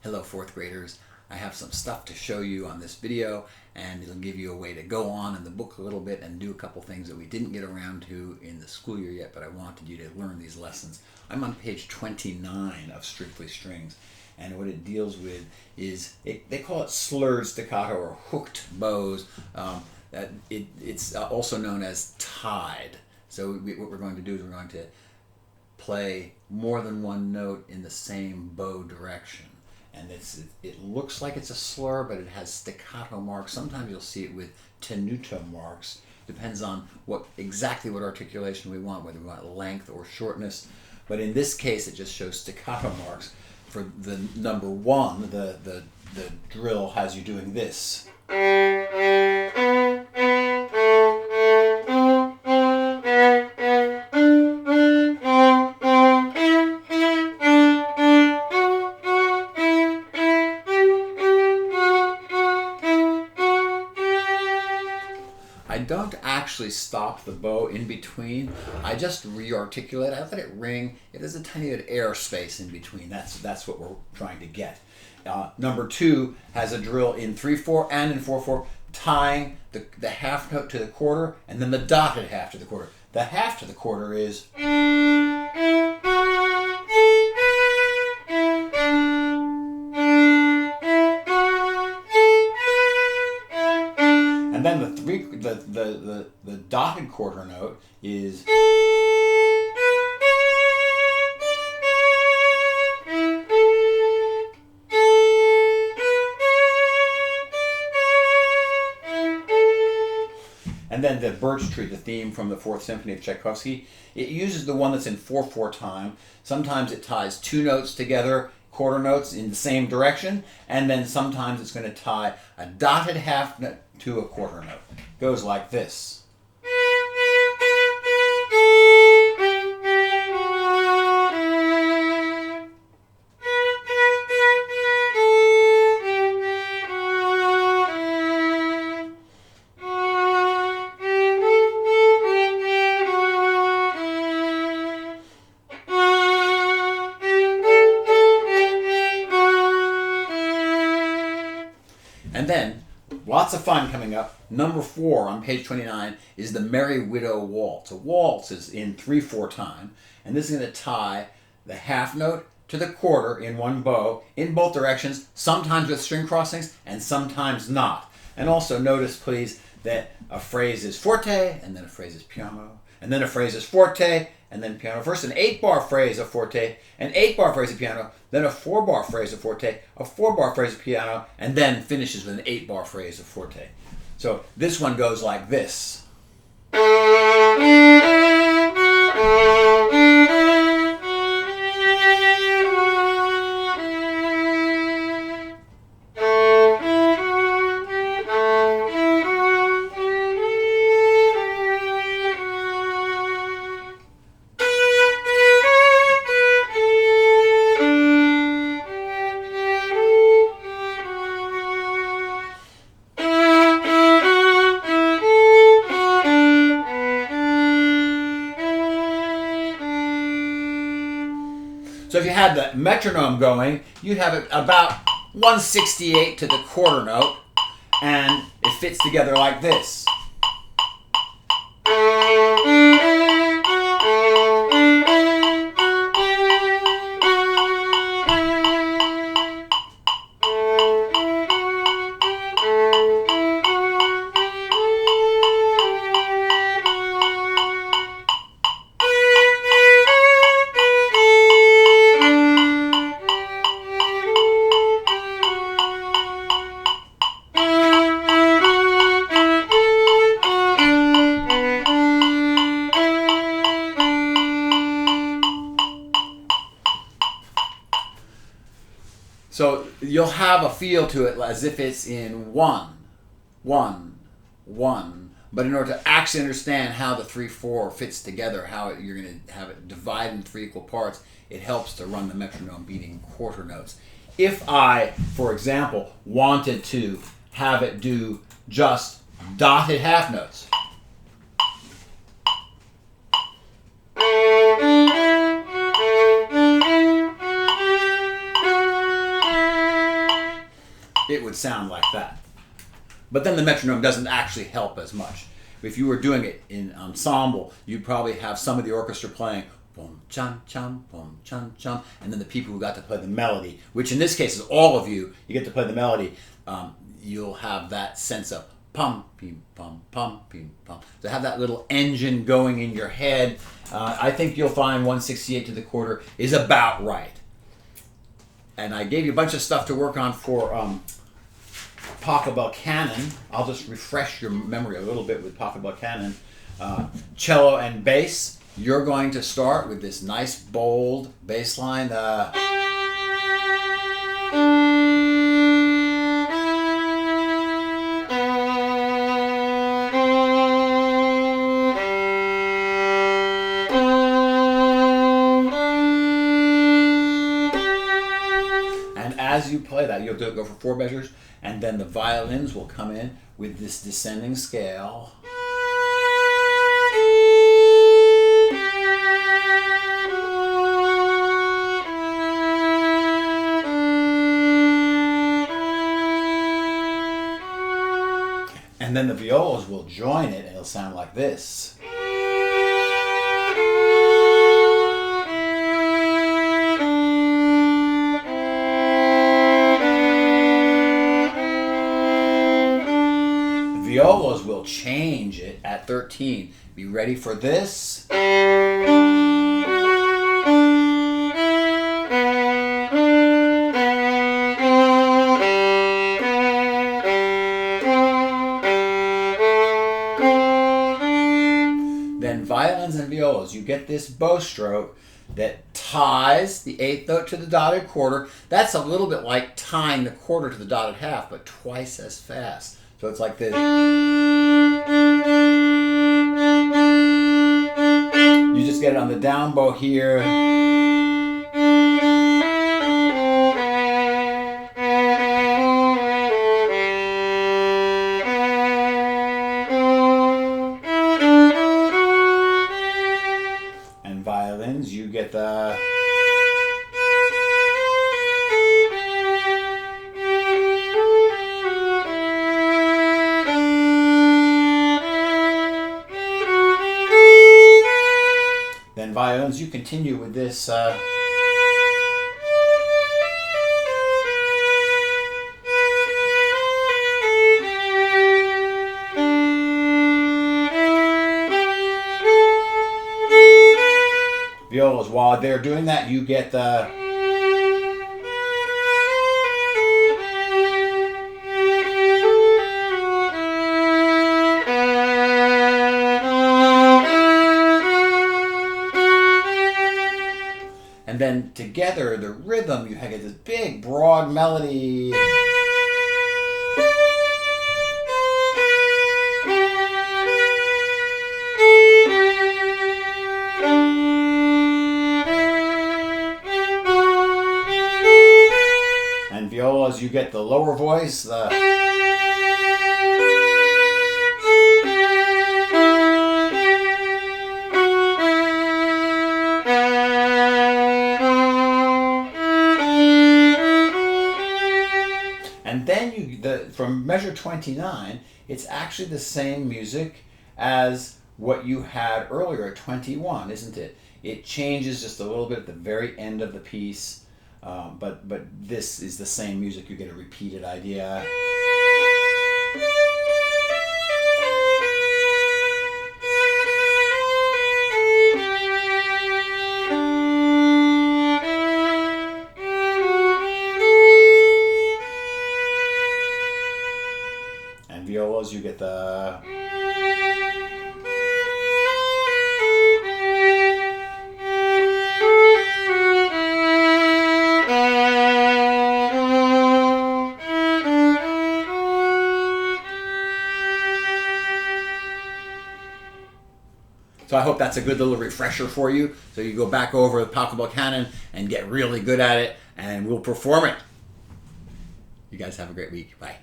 Hello fourth graders. I have some stuff to show you on this video, and it'll give you a way to go on in the book a little bit and do a couple things that we didn't get around to in the school year yet, but I wanted you to learn these lessons. I'm on page 29 of Strictly Strings, and what it deals with is, they call it slurred staccato or hooked bows. It's also known as tied. So what we're going to do is we're going to play more than one note in the same bow direction. And it looks like it's a slur, but it has staccato marks. Sometimes you'll see it with tenuto marks. Depends on exactly what articulation we want, whether we want length or shortness. But in this case, it just shows staccato marks. For the number one, the drill has you doing this. I don't actually stop the bow in between. I just re-articulate. I let it ring. It has a tiny bit of air space in between. That's what we're trying to get. Number two has a drill in 3/4 and in 4/4, tying the half note to the quarter and then the dotted half to the quarter. The half to the quarter is... And then the dotted quarter note is... And then the Birch Tree, the theme from the Fourth Symphony of Tchaikovsky, it uses the one that's in 4/4 time. Sometimes it ties two notes together, quarter notes in the same direction, and then sometimes it's going to tie a dotted half note to a quarter note. It goes like this. And then, lots of fun coming up. Number 4 on page 29 is the Merry Widow Waltz. A waltz is in 3/4 time, and this is going to tie the half note to the quarter in one bow in both directions, sometimes with string crossings and sometimes not. And also notice, please, that a phrase is forte, and then a phrase is piano, and then a phrase is forte, and then piano. First an 8-bar phrase of forte, an 8-bar phrase of piano, then a 4-bar phrase of forte, a 4-bar phrase of piano, and then finishes with an 8-bar phrase of forte. So this one goes like this. So if you had the metronome going, you'd have it about 1/68 to the quarter note, and it fits together like this. So you'll have a feel to it as if it's in 1, 1, 1. But in order to actually understand how the 3/4 fits together, how you're going to have it divide in 3 equal parts, it helps to run the metronome beating quarter notes. If I, for example, wanted to have it do just dotted half notes, it would sound like that. But then the metronome doesn't actually help as much. If you were doing it in ensemble, you'd probably have some of the orchestra playing boom chum chum, boom chum chum, and then the people who got to play the melody, which in this case is all of you, you get to play the melody. You'll have that sense of pum pim pum pum pim pum. To have that little engine going in your head, I think you'll find 168 to the quarter is about right. And I gave you a bunch of stuff to work on for Pachelbel Canon. I'll just refresh your memory a little bit with Pachelbel Canon. Cello and bass. You're going to start with this nice bold bass line. And as you play that, you'll go for 4 measures, and then the violins will come in with this descending scale. And then the violas will join it, and it'll sound like this. The violas will change it at 13. Be ready for this. Then violins and violas, you get this bow stroke that ties the 8th note to the dotted quarter. That's a little bit like tying the quarter to the dotted half, but twice as fast. So it's like this. You just get it on the down bow here. And violins, you get the... Then violins, you continue with this. Violas, while they're doing that, you get the... And then together, the rhythm, you get this big, broad melody. And violas, you get the lower voice, the... And then from measure 29, it's actually the same music as what you had earlier at 21, isn't it? It changes just a little bit at the very end of the piece, but this is the same music. You get a repeated idea. And violas, you get the... So I hope that's a good little refresher for you. So you go back over the Pachelbel Canon and get really good at it, and we'll perform it. You guys have a great week. Bye.